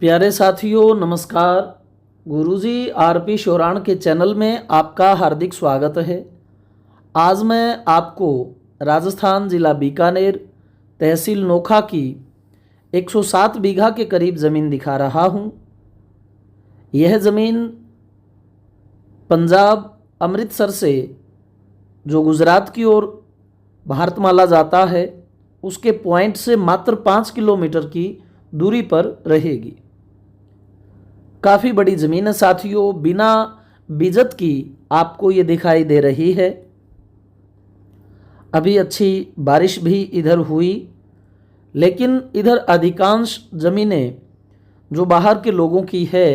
प्यारे साथियों नमस्कार। गुरुजी आरपी शोराण के चैनल में आपका हार्दिक स्वागत है। आज मैं आपको राजस्थान ज़िला बीकानेर तहसील नोखा की 107 बीघा के करीब ज़मीन दिखा रहा हूँ। यह ज़मीन पंजाब अमृतसर से जो गुजरात की ओर भारतमाला जाता है उसके पॉइंट से मात्र 5 किलोमीटर की दूरी पर रहेगी। काफ़ी बड़ी ज़मीन है साथियों, बिना बीजत की आपको ये दिखाई दे रही है। अभी अच्छी बारिश भी इधर हुई, लेकिन इधर अधिकांश ज़मीनें जो बाहर के लोगों की है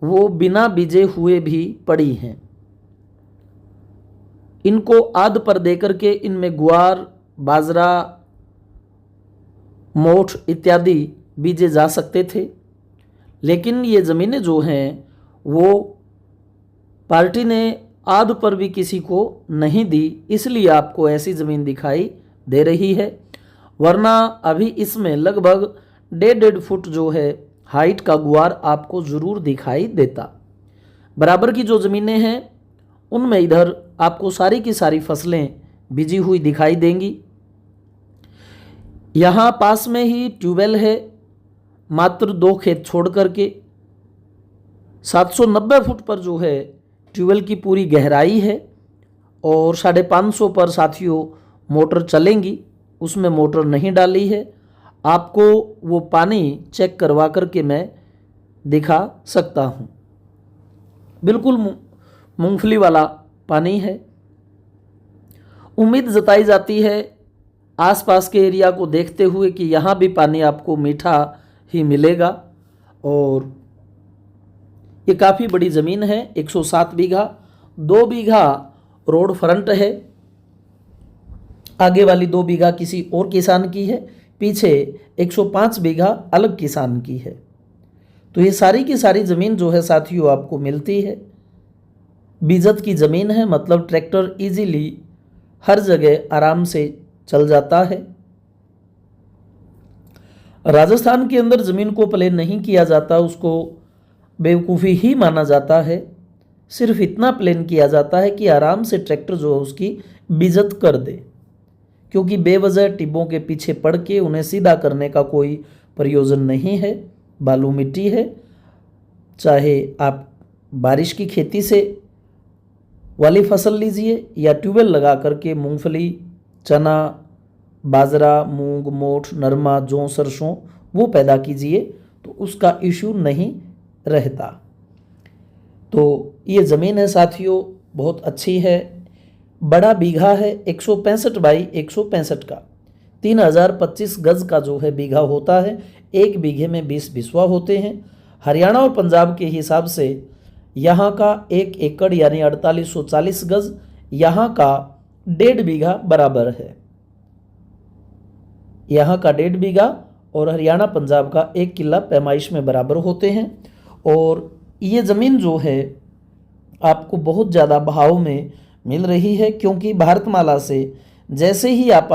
वो बिना बीजे हुए भी पड़ी हैं। इनको आध पर देकर के इनमें ग्वार, बाजरा, मोठ इत्यादि बीजे जा सकते थे, लेकिन ये ज़मीनें जो हैं वो पार्टी ने आध पर भी किसी को नहीं दी, इसलिए आपको ऐसी ज़मीन दिखाई दे रही है। वरना अभी इसमें लगभग 1.5 फुट जो है हाइट का गुआर आपको ज़रूर दिखाई देता। बराबर की जो ज़मीनें हैं उनमें इधर आपको सारी की सारी फसलें बीजी हुई दिखाई देंगी। यहाँ पास में ही ट्यूबवेल है, मात्र 2 खेत छोड़ करके 790 फुट पर जो है ट्यूबवेल की पूरी गहराई है और 550 पर साथियों मोटर चलेंगी। उसमें मोटर नहीं डाली है, आपको वो पानी चेक करवा करके मैं दिखा सकता हूँ। बिल्कुल मूंगफली वाला पानी है। उम्मीद जताई जाती है आसपास के एरिया को देखते हुए कि यहाँ भी पानी आपको मीठा ही मिलेगा। और ये काफ़ी बड़ी ज़मीन है, 107 बीघा। 2 बीघा रोड फ्रंट है, आगे वाली 2 बीघा किसी और किसान की है, पीछे 105 बीघा अलग किसान की है। तो ये सारी की सारी ज़मीन जो है साथियों आपको मिलती है। बीजत की ज़मीन है, मतलब ट्रैक्टर इजीली हर जगह आराम से चल जाता है। राजस्थान के अंदर ज़मीन को प्लेन नहीं किया जाता, उसको बेवकूफ़ी ही माना जाता है। सिर्फ इतना प्लेन किया जाता है कि आराम से ट्रैक्टर जो है उसकी बीजत कर दे, क्योंकि बेवजह टिब्बों के पीछे पड़ के उन्हें सीधा करने का कोई प्रयोजन नहीं है। बालू मिट्टी है, चाहे आप बारिश की खेती से वाली फसल लीजिए या ट्यूबवेल लगा करके मूंगफली, चना, बाजरा, मूंग, मोठ, नरमा, जौ, सरसों वो पैदा कीजिए, तो उसका इशू नहीं रहता। तो ये ज़मीन है साथियों, बहुत अच्छी है। बड़ा बीघा है, 165 बाई 165 का, 3025 गज का जो है बीघा होता है। 1 बीघे में 20 बिस्वा होते हैं। हरियाणा और पंजाब के हिसाब से यहाँ का 1 एकड़ यानी 4840 गज, यहाँ का 1.5 बीघा बराबर है। यहाँ का 1.5 बीघा और हरियाणा पंजाब का 1 किला पैमाइश में बराबर होते हैं। और ये ज़मीन जो है आपको बहुत ज़्यादा भाव में मिल रही है, क्योंकि भारतमाला से जैसे ही आप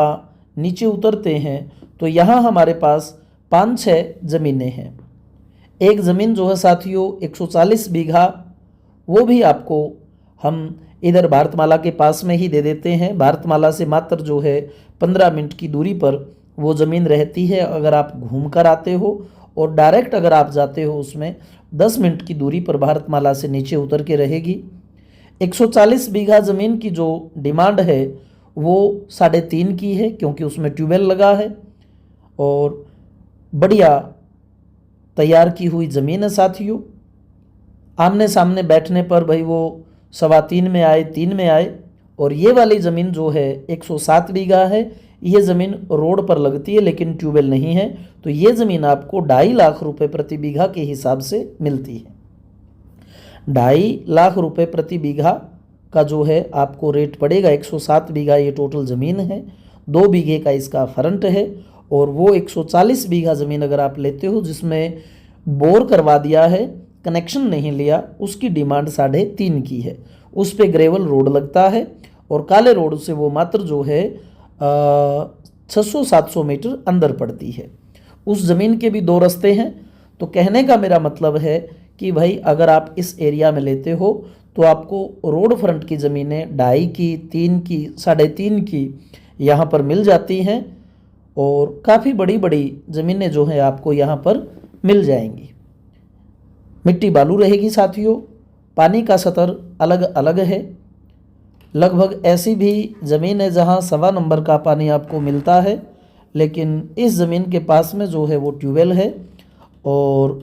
नीचे उतरते हैं तो यहाँ हमारे पास 5-6 ज़मीनें हैं। एक ज़मीन जो है साथियों 140 बीघा, वो भी आपको हम इधर भारतमाला के पास में ही दे देते हैं। भारतमाला से मात्र जो है 15 मिनट की दूरी पर वो ज़मीन रहती है। अगर आप घूम कर आते हो और डायरेक्ट अगर आप जाते हो उसमें 10 मिनट की दूरी पर भारतमाला से नीचे उतर के रहेगी। 140 बीघा ज़मीन की जो डिमांड है वो 3.5 की है, क्योंकि उसमें ट्यूबवेल लगा है और बढ़िया तैयार की हुई ज़मीन है साथियों। आमने सामने बैठने पर भाई वो 3.25 में आए, 3 में आए। और ये वाली ज़मीन जो है 107 बीघा है, ये ज़मीन रोड पर लगती है लेकिन ट्यूबवेल नहीं है। तो ये ज़मीन आपको 2.5 लाख रुपए प्रति बीघा के हिसाब से मिलती है। 2.5 लाख रुपए प्रति बीघा का जो है आपको रेट पड़ेगा। 107 बीघा ये टोटल ज़मीन है, 2 बीघे का इसका फ्रंट है। और वो 140 बीघा ज़मीन अगर आप लेते हो जिसमें बोर करवा दिया है, कनेक्शन नहीं लिया, उसकी डिमांड 3.5 की है। उस पे ग्रेवल रोड लगता है और काले रोड से वो मात्र जो है 600-700 मीटर अंदर पड़ती है। उस ज़मीन के भी 2 रास्ते हैं, तो कहने का मेरा मतलब है कि भाई अगर आप इस एरिया में लेते हो तो आपको रोड फ्रंट की ज़मीनें 2.5 की, 3 की, 3.5 की यहाँ पर मिल जाती हैं और काफ़ी बड़ी बड़ी ज़मीनें जो हैं आपको यहाँ पर मिल जाएंगी। मिट्टी बालू रहेगी साथियों, पानी का सतर अलग अलग है। लगभग ऐसी भी ज़मीन है जहाँ 1.25 नंबर का पानी आपको मिलता है, लेकिन इस ज़मीन के पास में जो है वो ट्यूबवेल है और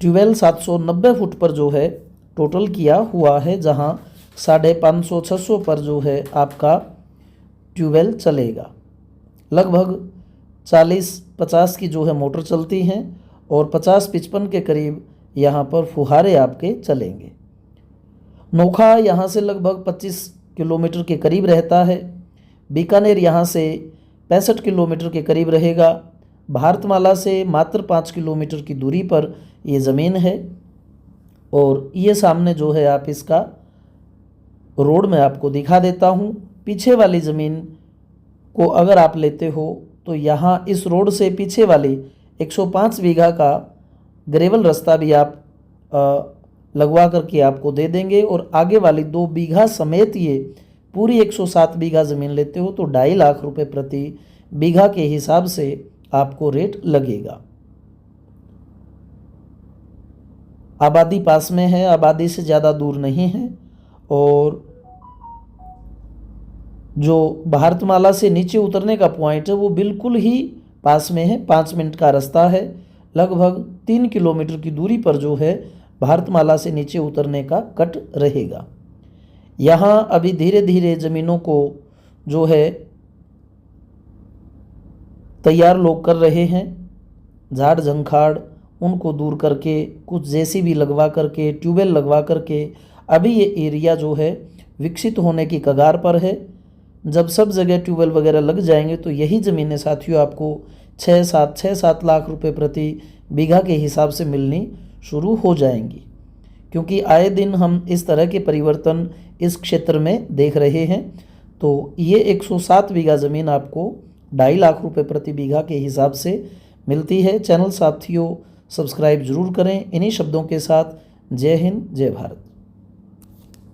ट्यूबवेल 790 फुट पर जो है टोटल किया हुआ है, जहाँ 550-600 पर जो है आपका ट्यूबवेल चलेगा। लगभग 40-50 की जो है मोटर चलती हैं और 50-55 के करीब यहाँ पर फुहारे आपके चलेंगे। नोखा यहाँ से लगभग 25 किलोमीटर के करीब रहता है। बीकानेर यहाँ से 65 किलोमीटर के करीब रहेगा। भारतमाला से मात्र 5 किलोमीटर की दूरी पर ये ज़मीन है और ये सामने जो है आप इसका रोड में आपको दिखा देता हूँ। पीछे वाली ज़मीन को अगर आप लेते हो तो यहाँ इस रोड से पीछे वाली 105 बीघा का ग्रेवल रास्ता भी आप लगवा करके आपको दे देंगे और आगे वाली 2 बीघा समेत ये पूरी 107 बीघा ज़मीन लेते हो तो 2.5 लाख रुपए प्रति बीघा के हिसाब से आपको रेट लगेगा। आबादी पास में है, आबादी से ज़्यादा दूर नहीं है और जो भारतमाला से नीचे उतरने का पॉइंट है वो बिल्कुल ही पास में है, 5 मिनट का रास्ता है। लगभग 3 किलोमीटर की दूरी पर जो है भारतमाला से नीचे उतरने का कट रहेगा। यहाँ अभी धीरे धीरे ज़मीनों को जो है तैयार लोग कर रहे हैं, झाड़ झंखाड़ उनको दूर करके, कुछ जेसीबी लगवा करके, ट्यूबवेल लगवा करके अभी ये एरिया जो है विकसित होने की कगार पर है। जब सब जगह ट्यूबवेल वगैरह लग जाएंगे तो यही ज़मीनें साथियों आपको 6-7 लाख रुपए प्रति बीघा के हिसाब से मिलनी शुरू हो जाएंगी, क्योंकि आए दिन हम इस तरह के परिवर्तन इस क्षेत्र में देख रहे हैं। तो ये 107 बीघा ज़मीन आपको 2.5 लाख रुपए प्रति बीघा के हिसाब से मिलती है। चैनल साथियों सब्सक्राइब जरूर करें। इन्हीं शब्दों के साथ जय हिंद, जय भारत।